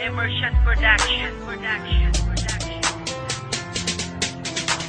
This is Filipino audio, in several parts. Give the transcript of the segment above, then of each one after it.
Immersion Production.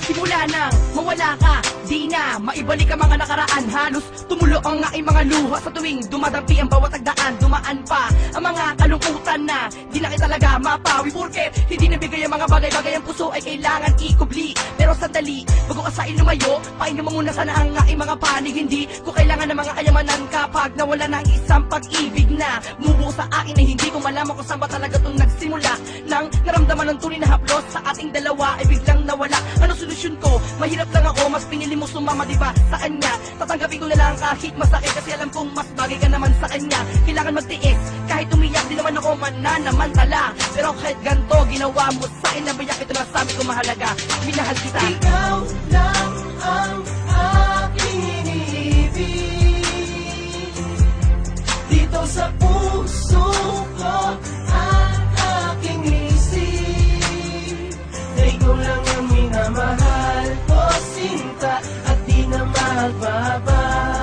Simula nang mawala ka, di na maibalik ang mga nakaraan. Halos tumulo ang aking mga luha sa tuwing dumadampi ang bawat tagdaan. Dumaan pa ang mga kalungkutan na di na kita talaga mapawi. Porket hindi nabigay ang mga bagay-bagay, ang puso ay kailangan ikubli. Pero sandali, bago ka sa lumayo, painom mo muna sana ang aking mga panig. Hindi ko kailangan ng mga kayamanan kapag nawala na ang isang pag-ibig na mubuo sa akin ay hindi ko malaman kung saan ba talaga itong nagsimula. Nang naramdaman ng tunay na haplos sa ating dalawa ay biglang nawala. Ano solusyon ko? Mahirap lang ako, mas pinili mo sumama diba sa kanya. Tatanggapin ko na lang kahit masakit kasi alam kong mas bagay ka naman sa kanya. Kailangan magtiis, kahit umiyak di naman ako mananamantala. Pero kahit ganto ginawa mo sa akin, nabayak ito na sabi ko mahalaga. Minahal kita. Ikaw lang ang aking iniibig dito sa puso ko at aking isip. Na ikaw lang ang minamahal ko, sinta, at di na magbabago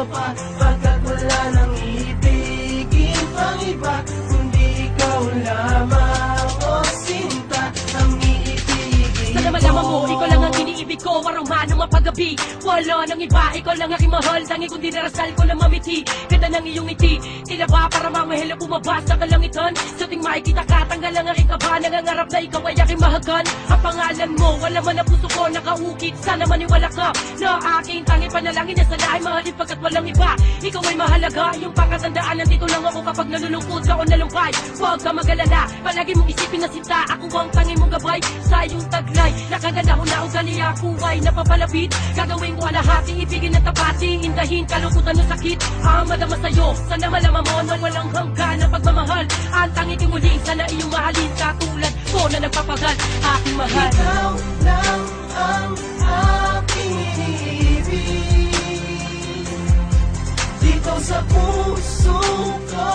pa. Pagkat wala nang ibigin pang iba, kundi ikaw lamang, o sinta, ang iibigin Sana malaman mo, ikaw lang ang iniibig ko, araw man o mapagabi. Wala nang iba, ikaw lang aking mahal. Tangi kundi narasal ko lang mamiti. Ganda ng iyong ngiti, tila ba para mamahila bumabas sa kalangitan. Sa ting makikita ka, tanggal ang aking kaba. Nangangarap na ikaw ay aking mahagan. Ang pangalan mo, wala man ang puso ko nakaukit. Sana maniwala ka na aking tangi panalangin na sana ay mahalin pagkat walang iba. Ikaw ay mahalaga, yung pakatandaan. Nandito lang ako kapag nalulungkot ka o nalumpay. Huwag ka mag-alala, palagi mong isipin na sinta. Ako ang tangi mong gabay sa iyong taglay. Nakaganda ko na ugali, ako ay napapalapit. Gagawin ko ang lahat, iibigin at tapati. Indahin, kalungkutan o sakit, ang madama sa'yo. Sana malaman mo na walang hanggan na pagmamahal. Ang tangi timuling, sana iyong mahalin. Katulad ko na nagpapagal, aking mahal. Ikaw lang ang aking iniibig dito sa puso ko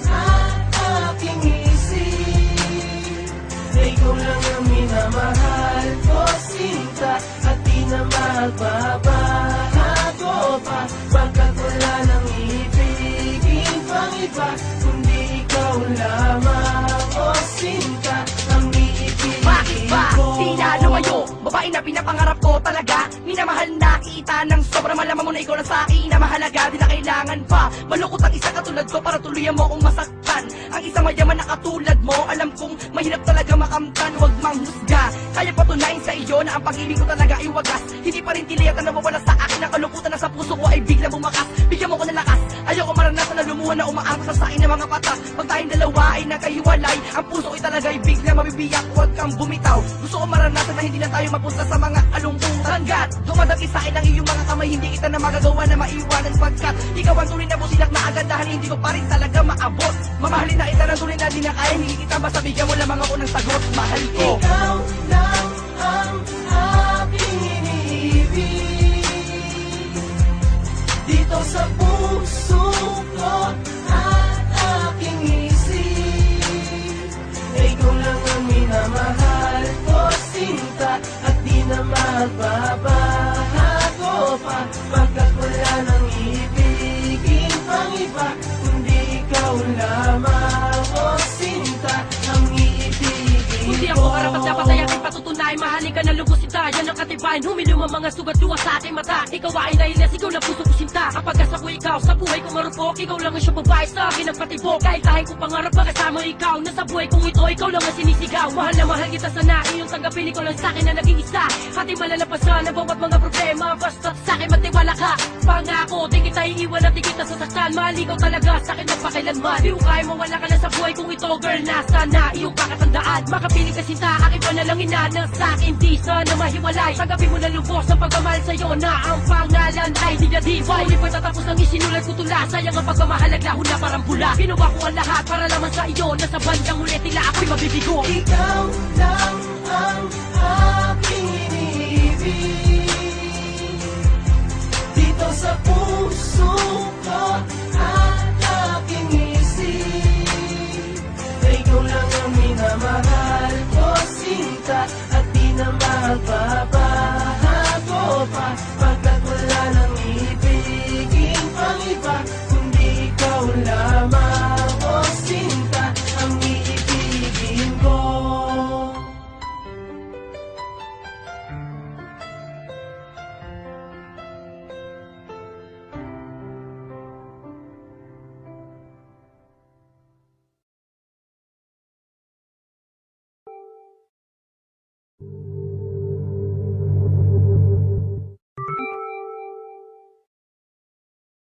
at aking isip. Na ikaw lang ang minamahal ko, sinta, at di na magbabago pa. Pagkat wala nang ibigin pang iba, kundi ikaw lamang, o sinta, ang Bakit iibigin ba? ko. Di na lumayo, babae na pinapangarap ko talaga. Minamahal na kita ng sobra, malaman mo na ikaw na sa akin na mahalaga. Di na kailangan pa malungkot ang isa katulad ko para tuluyan mo akong masaktan. Ang isang mayaman na katulad mo, alam kong mahirap talaga makamtan. Huwag manghusga, kaya patunayan sa iyo na ang pag-ibig ko talaga ay wagas. Hindi pa rin tiliyat na nawawala sa akin. Ang kalungkutan na sa puso ko ay biglang bumakas. Bigyan mo ko ng lakas, ayoko maranasan na lumuhan na umaangkas sa akin ng mga mata. Pag tayong dalawa ay nagkahiwalay, ang puso ko ay talaga ay biglang mabibiyak. Huwag kang bumitaw, gusto ko maranasan na hindi na tayo mapunta sa mga kalungkutan. Gat, dumadaki sa akin ang iyong mga kamay, hindi kita na magagawa na maiwanan. Pagkat ikaw ang tunay na busilak na agandahan, hindi ko pa rin talaga maabot. Mamahalin na kita ng tunay na di na kaya, hindi kita basta bigyan mo lamang ako ng sagot. Mahal ko. Ikaw lang ang aking iniibig dito sa puso ko at aking isip. Na ikaw lang ang minamahal ko, sinta, at di na magbabago pa. Pagkat wala nang ibigin pang iba, kundi ikaw lamang, o sinta, ang iibigin Hindi ko. ako karapat dapat ay aking patutunay. Mahalin ka na lubos sinta, yan ang katibayan. Humilom ang mga sugat-luwa sa aking mata. Ikaw ay nailas, ikaw na puso ko sinta. Kapag asa ko ikaw, sa buhay ko marupok. Ikaw lang ang siyang babae sa akin ang patibok. Kahit tayo ko pangarap makasama ikaw, nasa buhay kong ito, ikaw lang ang sinisigaw. Mahal na mahal kita sana, iyong tanggapin, ikaw lang sa akin na naging isa. Ating malalampasan ang bawat mga problema, basta sa akin magtiwala ka. Pangako, di kita iiwan at di kita sasaktan. Mahal ikaw talaga sa akin magpakailanman. Di ko kaya mawala ka na sa buhay kong ito, girl, nasa na iyong pakatandaan. Makapiling ka sinta, aking panalangin na sa akin di sana mahiwalay. Tanggapin mo na lubos ang pagmamahal sa'yo na ang pangalan ay di na diway. Uli pagtatapos ng isinulat ko tula, sayang ang pagmamahalag lahon na parang bula. Ginawa ko ang lahat para lamang sa iyo, na sa bandang huli tila ako'y mabibigo. Ikaw lang ang aking iniibig dito sa puso ko at aking isip. Na ikaw lang ang minamahal ko, sinta, at di na magbabago pa. Pagkat wala nang ibigin pang iba kundi ikaw lamang, o sinta, ang iibigin ko.